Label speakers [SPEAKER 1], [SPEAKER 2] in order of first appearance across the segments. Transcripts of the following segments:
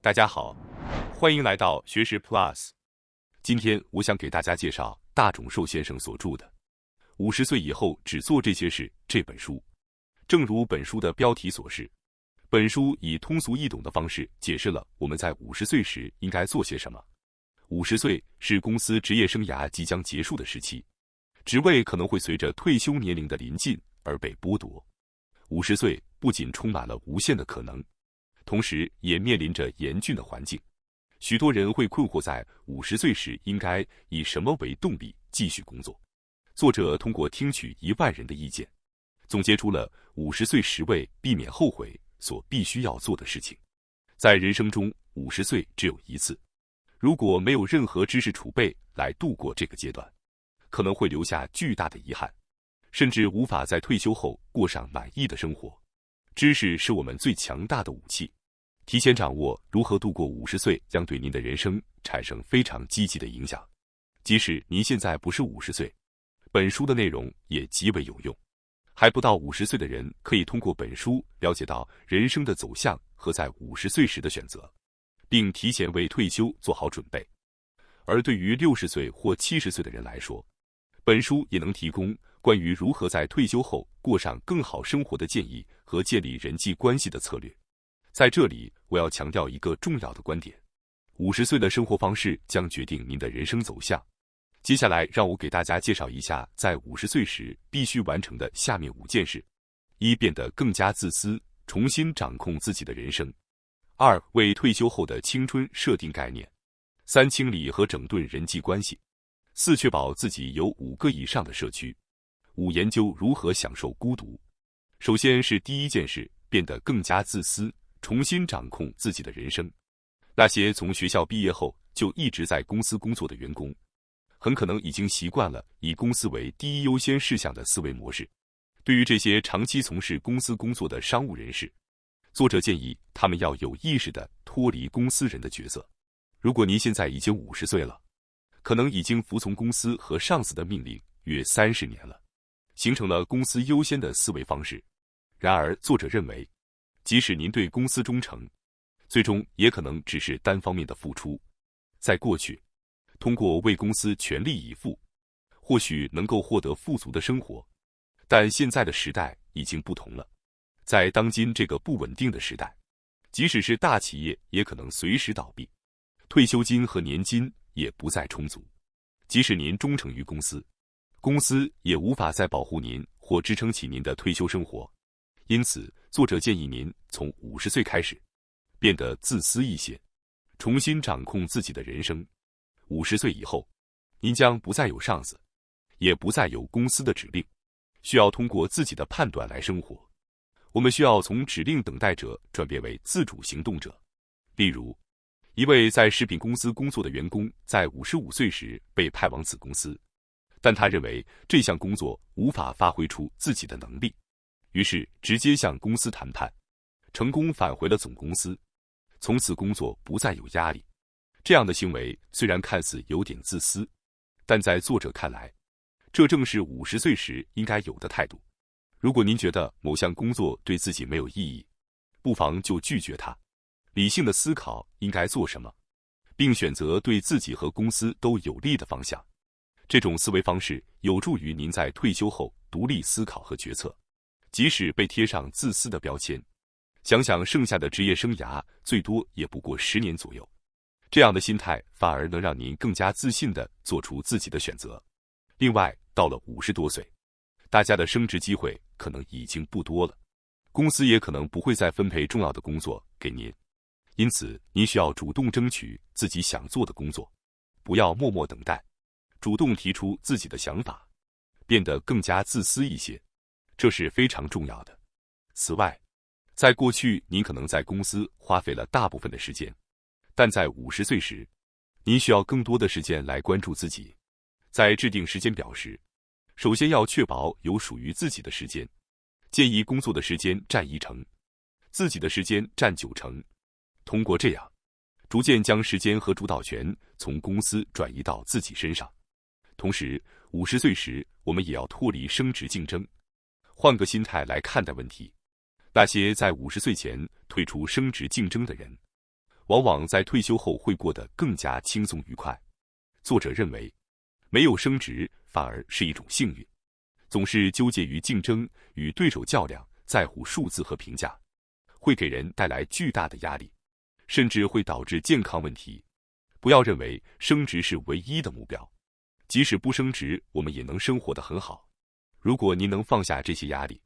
[SPEAKER 1] 大家好，欢迎来到学识 Plus。今天我想给大家介绍大冢寿先生所著的《50岁以后只做这些事》这本书。正如本书的标题所示，本书以通俗易懂的方式解释了我们在50岁时应该做些什么。50岁是公司职业生涯即将结束的时期，职位可能会随着退休年龄的临近而被剥夺。50岁不仅充满了无限的可能，同时也面临着严峻的环境。许多人会困惑在50岁时应该以什么为动力继续工作。作者通过听取1万人的意见，总结出了50岁10位避免后悔所必须要做的事情。在人生中，50岁只有一次，如果没有任何知识储备来度过这个阶段，可能会留下巨大的遗憾，甚至无法在退休后过上满意的生活。知识是我们最强大的武器，提前掌握如何度过50岁，将对您的人生产生非常积极的影响。即使您现在不是50岁，本书的内容也极为有用。还不到50岁的人可以通过本书了解到人生的走向和在50岁时的选择，并提前为退休做好准备。而对于60岁或70岁的人来说，本书也能提供关于如何在退休后过上更好生活的建议和建立人际关系的策略。在这里，我要强调一个重要的观点：50岁的生活方式将决定您的人生走向。接下来，让我给大家介绍一下在50岁时必须完成的下面5件事：1. 变得更加自私，重新掌控自己的人生；2. 为退休后的青春设定概念；3. 清理和整顿人际关系；4. 确保自己有5个以上的社区；5. 研究如何享受孤独。首先是第一件事，变得更加自私，重新掌控自己的人生。那些从学校毕业后就一直在公司工作的员工，很可能已经习惯了以公司为第一优先事项的思维模式。对于这些长期从事公司工作的商务人士，作者建议他们要有意识地脱离公司人的角色。如果您现在已经50岁了，可能已经服从公司和上司的命令约30年了，形成了公司优先的思维方式。然而，作者认为，即使您对公司忠诚，最终也可能只是单方面的付出。在过去，通过为公司全力以赴，或许能够获得富足的生活，但现在的时代已经不同了。在当今这个不稳定的时代，即使是大企业也可能随时倒闭，退休金和年金也不再充足。即使您忠诚于公司，公司也无法再保护您或支撑起您的退休生活。因此，作者建议您从50岁开始，变得自私一些，重新掌控自己的人生。50岁以后，您将不再有上司，也不再有公司的指令，需要通过自己的判断来生活。我们需要从指令等待者转变为自主行动者。例如，一位在食品公司工作的员工在55岁时被派往子公司，但他认为这项工作无法发挥出自己的能力，于是直接向公司谈判，成功返回了总公司，从此工作不再有压力。这样的行为虽然看似有点自私，但在作者看来，这正是50岁时应该有的态度。如果您觉得某项工作对自己没有意义，不妨就拒绝它，理性的思考应该做什么，并选择对自己和公司都有利的方向。这种思维方式有助于您在退休后独立思考和决策，即使被贴上自私的标签。想想剩下的职业生涯最多也不过10年左右，这样的心态反而能让您更加自信地做出自己的选择。另外，到了50多岁，大家的升职机会可能已经不多了，公司也可能不会再分配重要的工作给您，因此您需要主动争取自己想做的工作，不要默默等待，主动提出自己的想法，变得更加自私一些，这是非常重要的。此外，在过去您可能在公司花费了大部分的时间，但在50岁时，您需要更多的时间来关注自己。在制定时间表时，首先要确保有属于自己的时间，建议工作的时间占1成，自己的时间占9成。通过这样，逐渐将时间和主导权从公司转移到自己身上。同时，50岁时我们也要脱离升职竞争，换个心态来看待问题。那些在50岁前退出升职竞争的人，往往在退休后会过得更加轻松愉快。作者认为，没有升职反而是一种幸运。总是纠结于竞争，与对手较量，在乎数字和评价，会给人带来巨大的压力，甚至会导致健康问题。不要认为升职是唯一的目标，即使不升职，我们也能生活得很好。如果您能放下这些压力，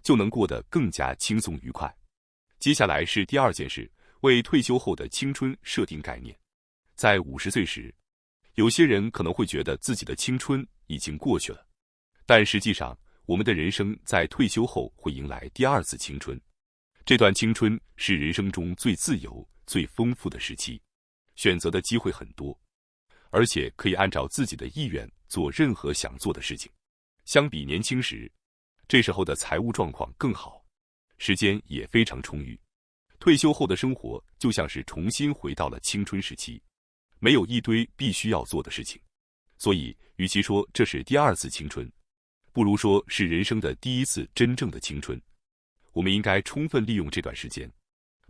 [SPEAKER 1] 就能过得更加轻松愉快。接下来是第二件事，为退休后的青春设定概念。在50岁时，有些人可能会觉得自己的青春已经过去了，但实际上，我们的人生在退休后会迎来第二次青春。这段青春是人生中最自由、最丰富的时期，选择的机会很多，而且可以按照自己的意愿做任何想做的事情。相比年轻时，这时候的财务状况更好，时间也非常充裕。退休后的生活就像是重新回到了青春时期，没有一堆必须要做的事情。所以，与其说这是第二次青春，不如说是人生的第一次真正的青春。我们应该充分利用这段时间，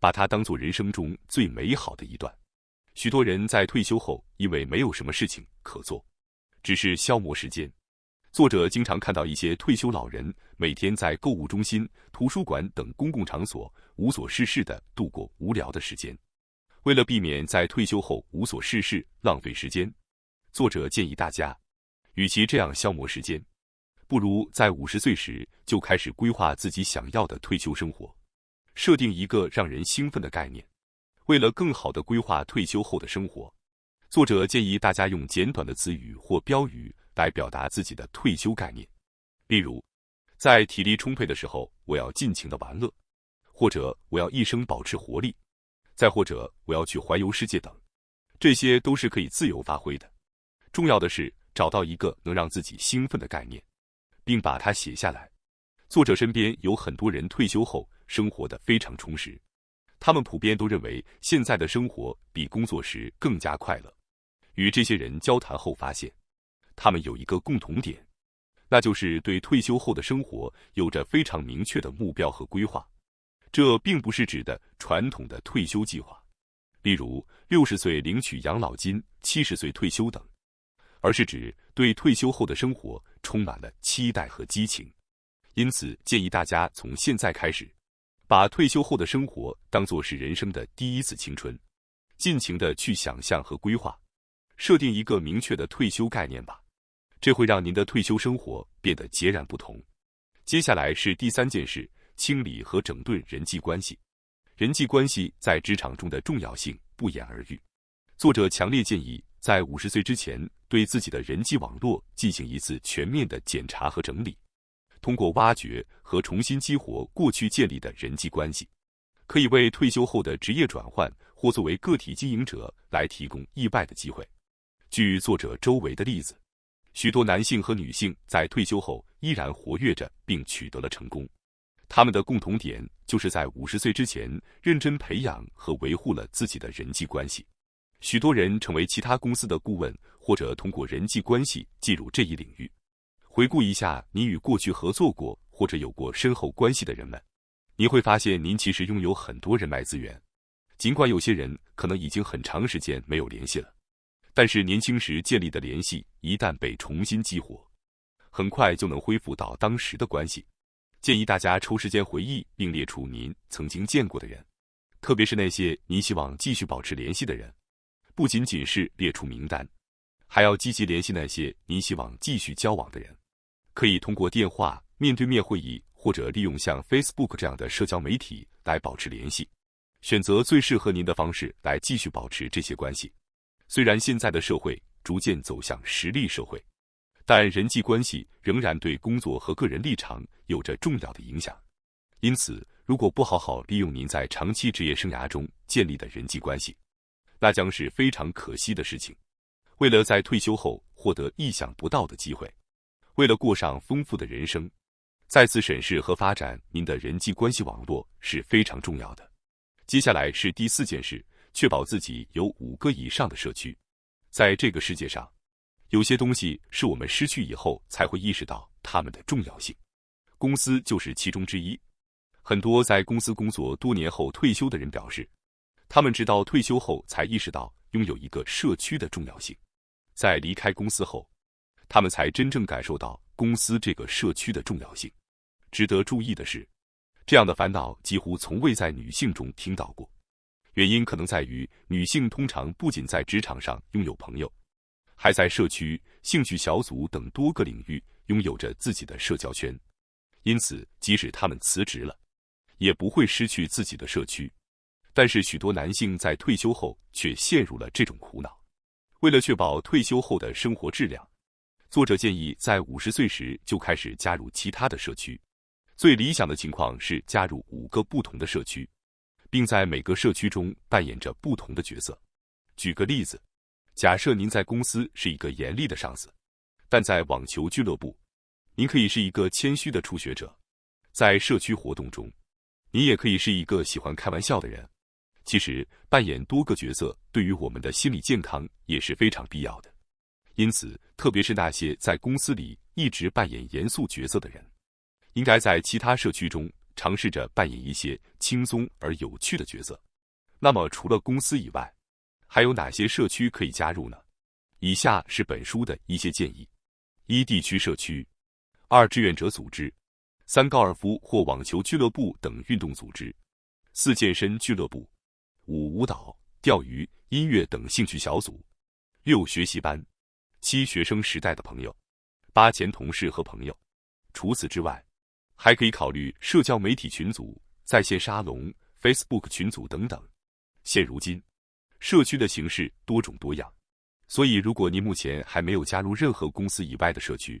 [SPEAKER 1] 把它当作人生中最美好的一段。许多人在退休后因为没有什么事情可做，只是消磨时间。作者经常看到一些退休老人每天在购物中心、图书馆等公共场所无所事事地度过无聊的时间。为了避免在退休后无所事事、浪费时间，作者建议大家，与其这样消磨时间，不如在50岁时就开始规划自己想要的退休生活，设定一个让人兴奋的概念。为了更好地规划退休后的生活，作者建议大家用简短的词语或标语来表达自己的退休概念，例如，在体力充沛的时候，我要尽情的玩乐，或者我要一生保持活力，再或者我要去环游世界等。这些都是可以自由发挥的。重要的是找到一个能让自己兴奋的概念，并把它写下来。作者身边有很多人退休后生活得非常充实，他们普遍都认为现在的生活比工作时更加快乐。与这些人交谈后发现，他们有一个共同点，那就是对退休后的生活有着非常明确的目标和规划。这并不是指的传统的退休计划，例如60岁领取养老金、70岁退休等，而是指对退休后的生活充满了期待和激情。因此，建议大家从现在开始，把退休后的生活当作是人生的第一次青春，尽情地去想象和规划，设定一个明确的退休概念吧。这会让您的退休生活变得截然不同。接下来是第三件事，清理和整顿人际关系。人际关系在职场中的重要性不言而喻。作者强烈建议，在50岁之前，对自己的人际网络进行一次全面的检查和整理。通过挖掘和重新激活过去建立的人际关系，可以为退休后的职业转换或作为个体经营者来提供意外的机会。据作者周围的例子，许多男性和女性在退休后依然活跃着并取得了成功。他们的共同点就是在50岁之前认真培养和维护了自己的人际关系。许多人成为其他公司的顾问，或者通过人际关系进入这一领域。回顾一下你与过去合作过或者有过深厚关系的人们，你会发现您其实拥有很多人脉资源。尽管有些人可能已经很长时间没有联系了，但是年轻时建立的联系一旦被重新激活，很快就能恢复到当时的关系。建议大家抽时间回忆并列出您曾经见过的人，特别是那些您希望继续保持联系的人。不仅仅是列出名单，还要积极联系那些您希望继续交往的人。可以通过电话、面对面会议，或者利用像 Facebook 这样的社交媒体来保持联系。选择最适合您的方式来继续保持这些关系。虽然现在的社会逐渐走向实力社会，但人际关系仍然对工作和个人立场有着重要的影响。因此，如果不好好利用您在长期职业生涯中建立的人际关系，那将是非常可惜的事情。为了在退休后获得意想不到的机会，为了过上丰富的人生，再次审视和发展您的人际关系网络是非常重要的。接下来是第4件事，确保自己有5个以上的社区。在这个世界上，有些东西是我们失去以后才会意识到它们的重要性，公司就是其中之一。很多在公司工作多年后退休的人表示，他们直到退休后才意识到拥有一个社区的重要性。在离开公司后，他们才真正感受到公司这个社区的重要性。值得注意的是，这样的烦恼几乎从未在女性中听到过。原因可能在于，女性通常不仅在职场上拥有朋友，还在社区、兴趣小组等多个领域拥有着自己的社交圈。因此，即使她们辞职了，也不会失去自己的社区。但是许多男性在退休后却陷入了这种苦恼。为了确保退休后的生活质量，作者建议在50岁时就开始加入其他的社区。最理想的情况是加入5个不同的社区，并在每个社区中扮演着不同的角色。举个例子，假设您在公司是一个严厉的上司，但在网球俱乐部，您可以是一个谦虚的初学者。在社区活动中，你也可以是一个喜欢开玩笑的人。其实，扮演多个角色对于我们的心理健康也是非常必要的。因此，特别是那些在公司里一直扮演严肃角色的人，应该在其他社区中尝试着扮演一些轻松而有趣的角色。那么，除了公司以外，还有哪些社区可以加入呢？以下是本书的一些建议：1、地区社区；2、志愿者组织；3、高尔夫或网球俱乐部等运动组织；4、健身俱乐部；5、舞蹈、钓鱼、音乐等兴趣小组；6、学习班；7、学生时代的朋友；8、前同事和朋友。除此之外，还可以考虑社交媒体群组、在线沙龙、Facebook 群组等等。现如今，社区的形式多种多样，所以如果您目前还没有加入任何公司以外的社区，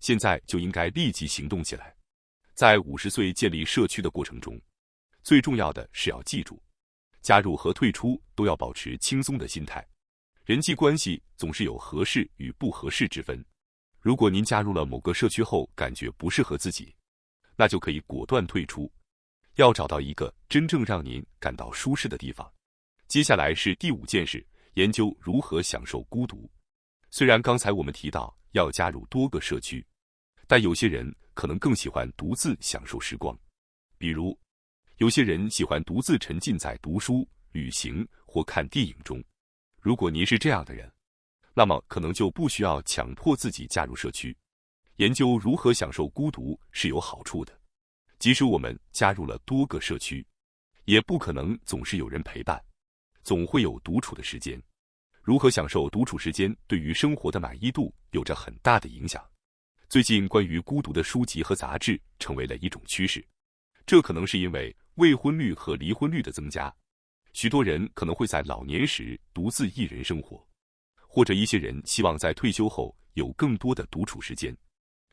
[SPEAKER 1] 现在就应该立即行动起来。在50岁建立社区的过程中，最重要的是要记住，加入和退出都要保持轻松的心态。人际关系总是有合适与不合适之分。如果您加入了某个社区后感觉不适合自己，那就可以果断退出。要找到一个真正让您感到舒适的地方。接下来是第5件事，研究如何享受孤独。虽然刚才我们提到要加入多个社区，但有些人可能更喜欢独自享受时光。比如，有些人喜欢独自沉浸在读书、旅行或看电影中。如果您是这样的人，那么可能就不需要强迫自己加入社区。研究如何享受孤独是有好处的。即使我们加入了多个社区，也不可能总是有人陪伴，总会有独处的时间。如何享受独处时间，对于生活的满意度有着很大的影响。最近关于孤独的书籍和杂志成为了一种趋势，这可能是因为未婚率和离婚率的增加，许多人可能会在老年时独自一人生活，或者一些人希望在退休后有更多的独处时间。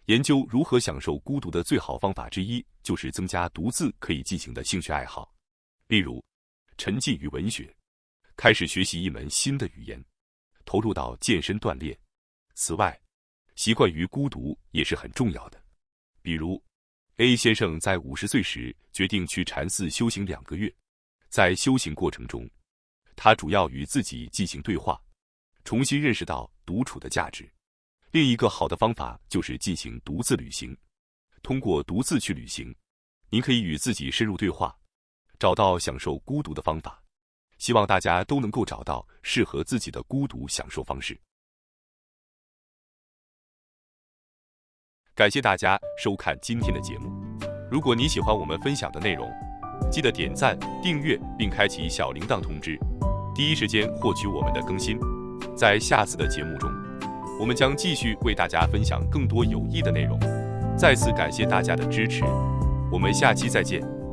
[SPEAKER 1] 研究如何享受孤独的最好方法之一，就是增加独自可以进行的兴趣爱好，例如沉浸于文学，开始学习一门新的语言，投入到健身锻炼。此外，习惯于孤独也是很重要的。比如 A 先生在50岁时决定去禅寺修行2个月，在修行过程中，他主要与自己进行对话，重新认识到独处的价值。另一个好的方法就是进行独自旅行。通过独自去旅行，您可以与自己深入对话，找到享受孤独的方法。希望大家都能够找到适合自己的孤独享受方式。感谢大家收看今天的节目。如果你喜欢我们分享的内容，记得点赞、订阅并开启小铃铛通知，第一时间获取我们的更新。在下次的节目中，我们将继续为大家分享更多有益的内容。再次感谢大家的支持，我们下期再见。